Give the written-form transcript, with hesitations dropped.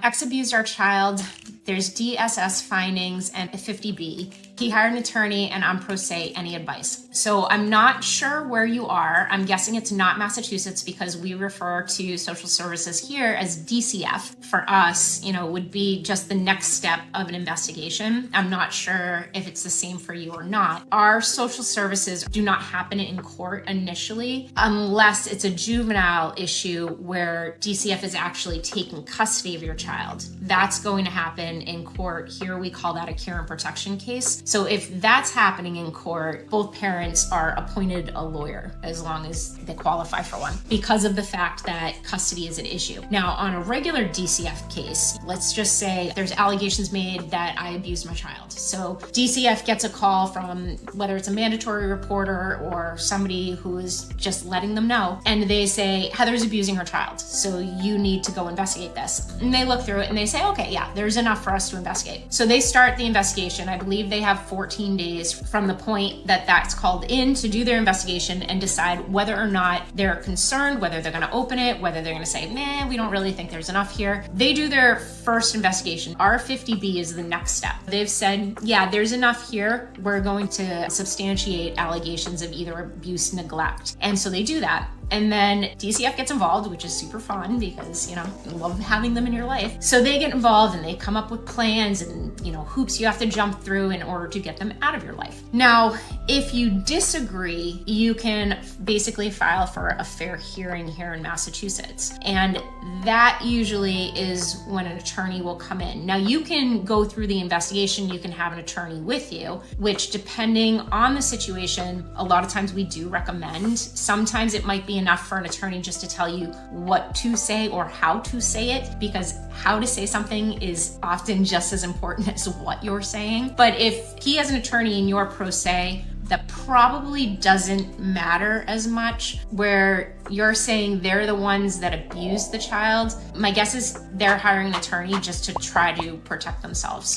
X abused our child. There's DSS findings and a 50B. He hired an attorney and I'm pro se. Any advice? So I'm not sure where you are. I'm guessing it's not Massachusetts because we refer to social services here as DCF. For us, would be just the next step of an investigation. I'm not sure if it's the same for you or not. Our social services do not happen in court initially unless it's a juvenile issue where DCF is actually taking custody of your child. That's going to happen in court. Here we call that a care and protection case. So if that's happening in court, both parents are appointed a lawyer as long as they qualify for one because of the fact that custody is an issue. Now, on a regular DCF case, let's just say there's allegations made that I abused my child. So DCF gets a call from whether it's a mandatory reporter or somebody who is just letting them know, and they say, Heather's abusing her child, so you need to go investigate this. And they look through it and they say, okay, yeah, there's enough for us to investigate. So they start the investigation. I believe they have 14 days from the point that that's called in to do their investigation and decide whether or not they're concerned, whether they're going to open it, whether they're going to say, man, we don't really think there's enough here. They do their first investigation. Our 50B is the next step. They've said, yeah, there's enough here. We're going to substantiate allegations of either abuse, neglect. And so they do that. And then DCF gets involved, which is super fun because, you love having them in your life. So they get involved and they come up with plans and, hoops you have to jump through in order to get them out of your life. Now, if you disagree, you can basically file for a fair hearing here in Massachusetts. And that usually is when an attorney will come in. Now, you can go through the investigation, you can have an attorney with you, which depending on the situation, a lot of times we do recommend. Sometimes it might be enough for an attorney just to tell you what to say or how to say it, because how to say something is often just as important as what you're saying. But if he has an attorney and you're pro se, that probably doesn't matter as much, where you're saying they're the ones that abused the child. My guess is they're hiring an attorney just to try to protect themselves.